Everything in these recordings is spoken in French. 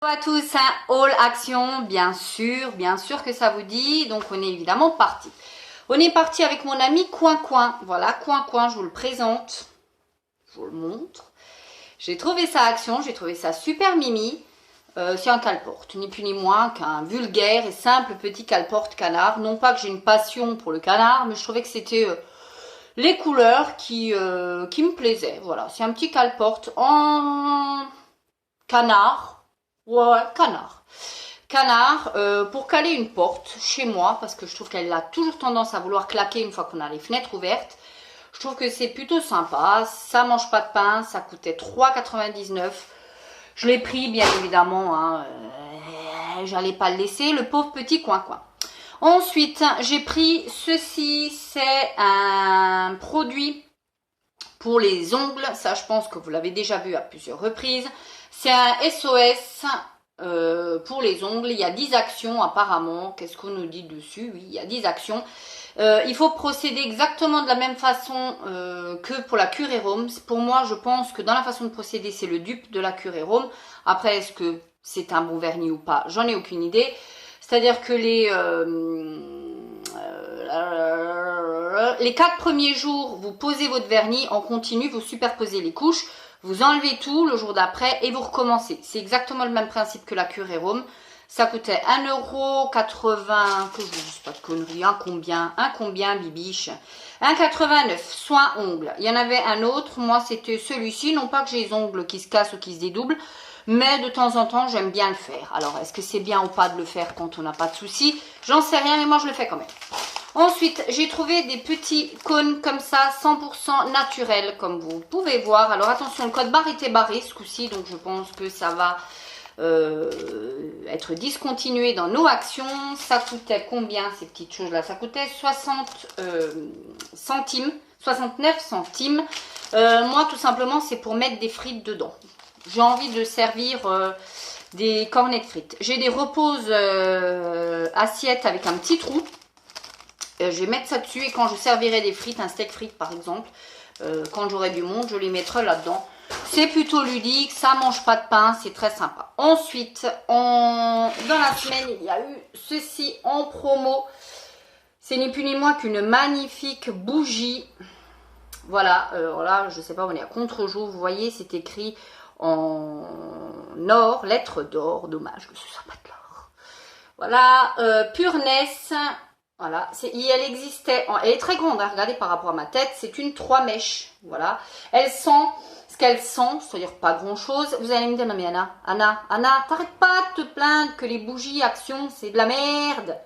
Bonjour à tous, un haul action, bien sûr que ça vous dit. Donc on est évidemment parti. On est parti avec mon ami Coin Coin. Voilà, Coin Coin, je vous le présente. Je vous le montre. J'ai trouvé ça action, j'ai trouvé ça super mimi. C'est un cale-porte, ni plus ni moins qu'un vulgaire et simple petit cale-porte canard. Non pas que j'ai une passion pour le canard, mais je trouvais que c'était les couleurs qui me plaisaient. Voilà, c'est un petit cale-porte en canard. Ouais, canard. Canard pour caler une porte chez moi, parce que je trouve qu'elle a toujours tendance à vouloir claquer une fois qu'on a les fenêtres ouvertes. Je trouve que c'est plutôt sympa. Ça mange pas de pain, ça coûtait 3,99 €. Je l'ai pris, bien évidemment, hein, j'allais pas le laisser, le pauvre petit Coin Coin. Ensuite, j'ai pris ceci, c'est un produit pour les ongles. Ça, je pense que vous l'avez déjà vu à plusieurs reprises. C'est un SOS pour les ongles. Il y a 10 actions apparemment. Qu'est-ce qu'on nous dit dessus? Oui, il y a 10 actions. Il faut procéder exactement de la même façon que pour la cure et Rhum. Pour moi, je pense que dans la façon de procéder, c'est le dupe de la cure et Rhum. Après, est-ce que c'est un bon vernis ou pas? J'en ai aucune idée. C'est-à-dire que les 4 premiers jours, vous posez votre vernis en continu, vous superposez les couches, vous enlevez tout le jour d'après et vous recommencez. C'est exactement le même principe que la cure et Rhum. Ça coûtait 1,80 €, que je ne dise pas de conneries, un combien, bibiche, 1,89 €, soin ongles. Il y en avait un autre, moi c'était celui-ci, non pas que j'ai les ongles qui se cassent ou qui se dédoublent, mais de temps en temps j'aime bien le faire. Alors est-ce que c'est bien ou pas de le faire quand on n'a pas de soucis? J'en sais rien, mais moi je le fais quand même. Ensuite, j'ai trouvé des petits cônes comme ça, 100% naturels, comme vous pouvez voir. Alors attention, le code barre était barré ce coup-ci, donc je pense que ça va être discontinué dans nos actions. Ça coûtait combien ces petites choses-là? Ça coûtait 60 centimes, 69 centimes. Moi, tout simplement, c'est pour mettre des frites dedans. J'ai envie de servir des cornets de frites. J'ai des reposes assiettes avec un petit trou. Je vais mettre ça dessus et quand je servirai des frites, un steak frites par exemple, quand j'aurai du monde, je les mettrai là-dedans. C'est plutôt ludique, ça mange pas de pain, c'est très sympa. Ensuite, dans la semaine, il y a eu ceci en promo. C'est ni plus ni moins qu'une magnifique bougie. Voilà, là, je sais pas, on est à contre-jour, vous voyez, c'est écrit en or, lettres d'or, dommage que ce soit pas de l'or. Voilà, Pureness. Voilà, elle existait, elle est très grande, hein, regardez par rapport à ma tête, c'est une 3 mèches, voilà. Elle sent ce qu'elle sent, c'est-à-dire pas grand-chose. Vous allez me dire, non mais Anna, t'arrêtes pas de te plaindre que les bougies Action, c'est de la merde.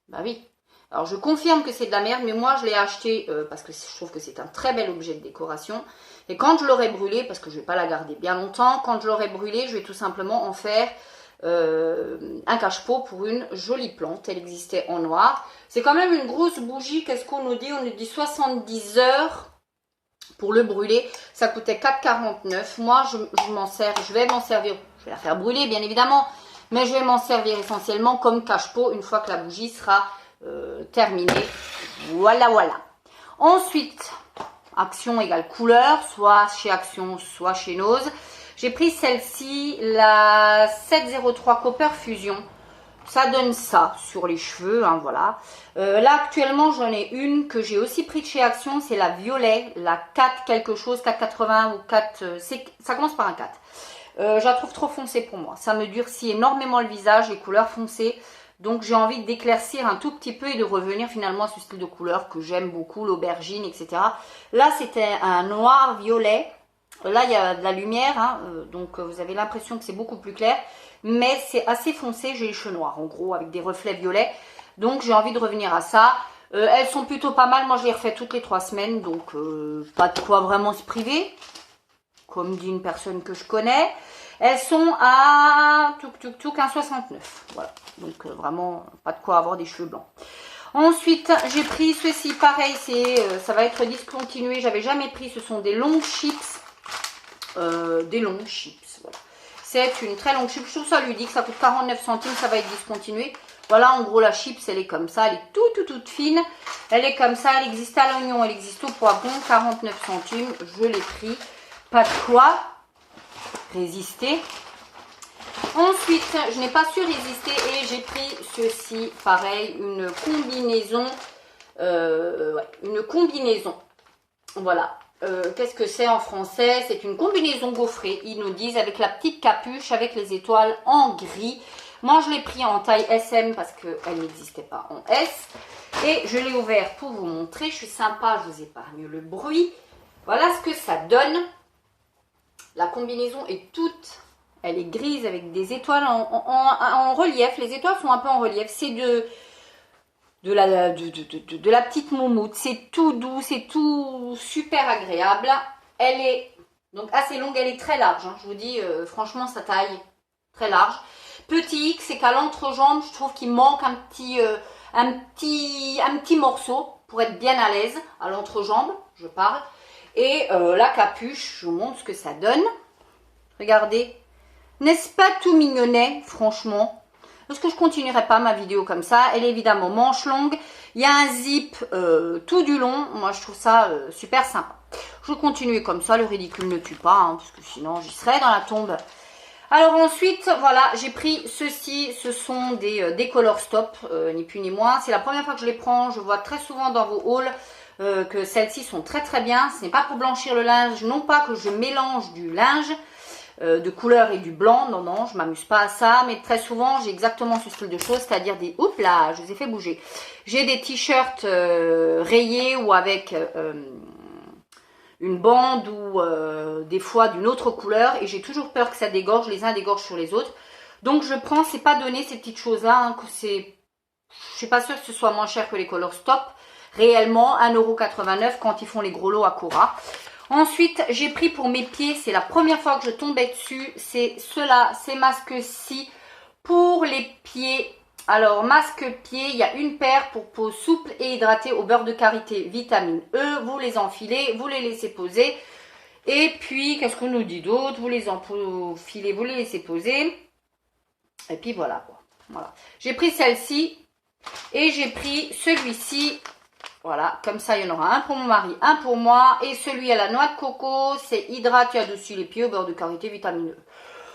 Bah oui, alors je confirme que c'est de la merde, mais moi je l'ai acheté parce que je trouve que c'est un très bel objet de décoration. Et quand je l'aurai brûlé, parce que je vais pas la garder bien longtemps, quand je l'aurai brûlé, je vais tout simplement en faire un cache-pot pour une jolie plante. Elle existait en noir. C'est quand même une grosse bougie. Qu'est-ce qu'on nous dit? On nous dit 70 heures pour le brûler. Ça coûtait 4,49 €. Moi, je m'en sers. Je vais m'en servir. Je vais la faire brûler, bien évidemment. Mais je vais m'en servir essentiellement comme cache-pot une fois que la bougie sera terminée. Voilà. Ensuite, Action égale couleur. Soit chez Action, soit chez Nose. J'ai pris celle-ci, la 703 Copper Fusion. Ça donne ça sur les cheveux, hein, voilà. Là, actuellement, j'en ai une que j'ai aussi pris de chez Action. C'est la violet, la 4 quelque chose, 4,80 ou 4... ça commence par un 4. Je la trouve trop foncée pour moi. Ça me durcit énormément le visage, les couleurs foncées. Donc, j'ai envie d'éclaircir un tout petit peu et de revenir finalement à ce style de couleur que j'aime beaucoup, l'aubergine, etc. Là, c'était un noir-violet. Là, il y a de la lumière, hein, donc vous avez l'impression que c'est beaucoup plus clair. Mais c'est assez foncé, j'ai les cheveux noirs, en gros, avec des reflets violets. Donc, j'ai envie de revenir à ça. Elles sont plutôt pas mal. Moi, je les refais toutes les 3 semaines. Donc, pas de quoi vraiment se priver. Comme dit une personne que je connais. Elles sont à 1,69 €. Voilà. Donc, vraiment, pas de quoi avoir des cheveux blancs. Ensuite, j'ai pris ceci. Pareil, ça va être discontinué. J'avais jamais pris. Ce sont des longs chips. Voilà. C'est une très longue chips, je trouve ça ludique, ça coûte 49 centimes, ça va être discontinué. Voilà, en gros la chips, elle est comme ça, elle est toute fine, elle est comme ça, elle existe à l'oignon, elle existe au poivron, 49 centimes, je l'ai pris, pas de quoi résister. Ensuite, je n'ai pas su résister et j'ai pris ceci, pareil, une combinaison. Ouais, une combinaison. Voilà. Qu'est-ce que c'est en français? C'est une combinaison gaufrée, ils nous disent, avec la petite capuche, avec les étoiles en gris. Moi, je l'ai pris en taille SM parce qu'elle n'existait pas en S. Et je l'ai ouvert pour vous montrer. Je suis sympa, je vous épargne le bruit. Voilà ce que ça donne. La combinaison est toute... Elle est grise avec des étoiles en relief. Les étoiles sont un peu en relief. C'est de la petite moumoute. C'est tout doux, c'est tout super agréable. Elle est donc assez longue, elle est très large. Hein. Je vous dis, franchement, sa taille très large. Petit X, c'est qu'à l'entrejambe, je trouve qu'il manque un petit morceau pour être bien à l'aise. À l'entrejambe, je parle. Et la capuche, je vous montre ce que ça donne. Regardez. N'est-ce pas tout mignonnet, franchement? Est-ce que je continuerai pas ma vidéo comme ça? Elle est évidemment manche longue. Il y a un zip tout du long. Moi, je trouve ça super sympa. Je vais continuer comme ça. Le ridicule ne tue pas, hein, parce que sinon, j'y serais dans la tombe. Alors ensuite, voilà, j'ai pris ceci. Ce sont des Color Stop, ni plus ni moins. C'est la première fois que je les prends. Je vois très souvent dans vos hauls que celles-ci sont très très bien. Ce n'est pas pour blanchir le linge. Non pas que je mélange du linge de couleur et du blanc, non, non, je m'amuse pas à ça, mais très souvent, j'ai exactement ce style de choses, c'est-à-dire des, oups là, je les ai fait bouger, j'ai des t-shirts rayés ou avec une bande ou des fois d'une autre couleur, et j'ai toujours peur que ça dégorge, les uns dégorgent sur les autres, donc je prends, c'est pas donné ces petites choses-là, hein, que c'est, je suis pas sûre que ce soit moins cher que les Color Stop, réellement, 1,89 € quand ils font les gros lots à Cora. Ensuite, j'ai pris pour mes pieds, c'est la première fois que je tombais dessus, c'est ceux-là, ces masques-ci pour les pieds. Alors, masque-pied, il y a une paire pour peau souple et hydratée au beurre de karité, vitamine E. Vous les enfilez, vous les laissez poser. Et puis, qu'est-ce qu'on nous dit d'autre? Vous les enfilez, vous les laissez poser. Et puis voilà, quoi. Voilà. J'ai pris celle-ci et j'ai pris celui-ci. Voilà, comme ça, il y en aura un pour mon mari, un pour moi. Et celui à la noix de coco, c'est hydraté dessus les pieds au beurre de karité, vitamine E.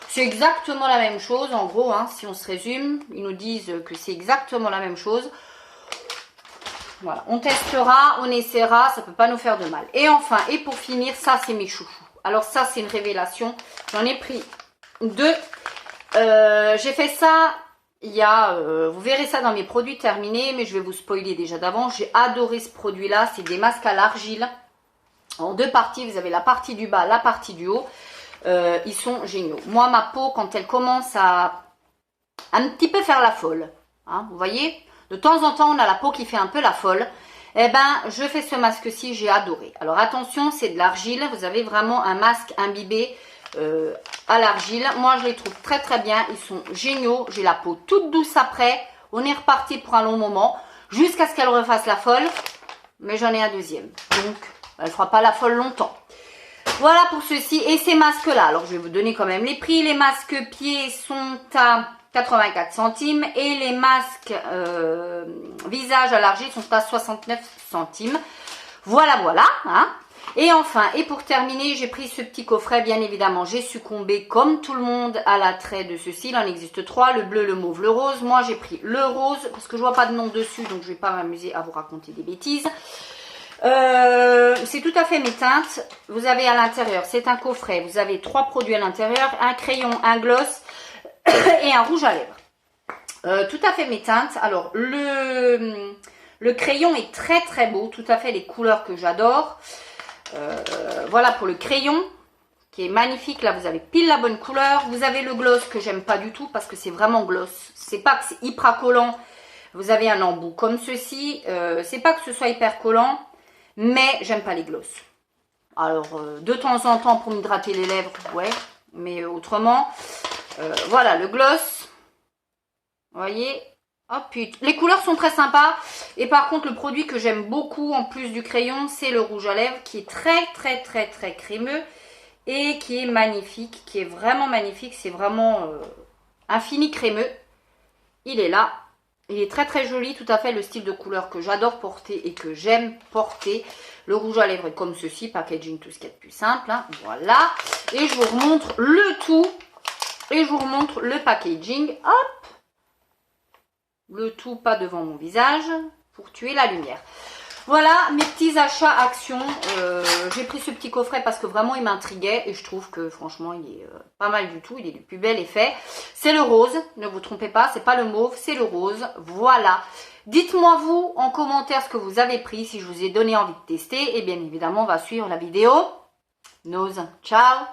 C'est exactement la même chose, en gros, hein, si on se résume. Ils nous disent que c'est exactement la même chose. Voilà, on testera, on essaiera, ça ne peut pas nous faire de mal. Et enfin, et pour finir, ça, c'est mes chouchous. Alors ça, c'est une révélation. J'en ai pris deux. J'ai fait ça... Il y a, vous verrez ça dans mes produits terminés, mais je vais vous spoiler déjà d'avance. J'ai adoré ce produit-là. C'est des masques à l'argile. En deux parties, vous avez la partie du bas, la partie du haut. Ils sont géniaux. Moi, ma peau, quand elle commence à un petit peu faire la folle, hein, vous voyez, de temps en temps, on a la peau qui fait un peu la folle. Eh ben, je fais ce masque-ci, j'ai adoré. Alors attention, c'est de l'argile. Vous avez vraiment un masque imbibé à l'argile. Moi, je les trouve très très bien. Ils sont géniaux. J'ai la peau toute douce après. On est reparti pour un long moment. Jusqu'à ce qu'elle refasse la folle. Mais j'en ai un deuxième. Donc, elle ne fera pas la folle longtemps. Voilà pour ceci. Et ces masques-là. Alors, je vais vous donner quand même les prix. Les masques pieds sont à 84 centimes. Et les masques visage à l'argile sont à 69 centimes. Voilà, voilà. Hein. Et enfin, et pour terminer, j'ai pris ce petit coffret, bien évidemment, j'ai succombé comme tout le monde à l'attrait de ceci, il en existe trois, le bleu, le mauve, le rose. Moi, j'ai pris le rose, parce que je vois pas de nom dessus, donc je vais pas m'amuser à vous raconter des bêtises. C'est tout à fait mes teintes, vous avez à l'intérieur, c'est un coffret, vous avez trois produits à l'intérieur, un crayon, un gloss et un rouge à lèvres. Tout à fait mes teintes, alors le crayon est très très beau, tout à fait les couleurs que j'adore. Voilà pour le crayon qui est magnifique. Là, vous avez pile la bonne couleur. Vous avez le gloss que j'aime pas du tout parce que c'est vraiment gloss. C'est pas que c'est hyper collant. Vous avez un embout comme ceci. C'est pas que ce soit hyper collant, mais j'aime pas les gloss. Alors, de temps en temps pour m'hydrater les lèvres, ouais. Mais autrement, voilà le gloss. Vous voyez? Oh putain, les couleurs sont très sympas. Et par contre, le produit que j'aime beaucoup en plus du crayon, c'est le rouge à lèvres qui est très très très très crémeux et qui est magnifique, qui est vraiment magnifique. C'est vraiment infini crémeux. Il est là. Il est très très joli, tout à fait le style de couleur que j'adore porter et que j'aime porter. Le rouge à lèvres est comme ceci, packaging tout ce qu'il y a de plus simple. Hein. Voilà. Et je vous remontre le tout. Et je vous remontre le packaging. Hop, le tout pas devant mon visage pour tuer la lumière. Voilà mes petits achats actions. J'ai pris ce petit coffret parce que vraiment il m'intriguait et je trouve que franchement il est pas mal du tout. Il est du plus bel effet. C'est le rose, ne vous trompez pas, c'est pas le mauve, c'est le rose. Voilà. Dites-moi vous en commentaire ce que vous avez pris, si je vous ai donné envie de tester. Et bien évidemment on va suivre la vidéo. Nose, ciao!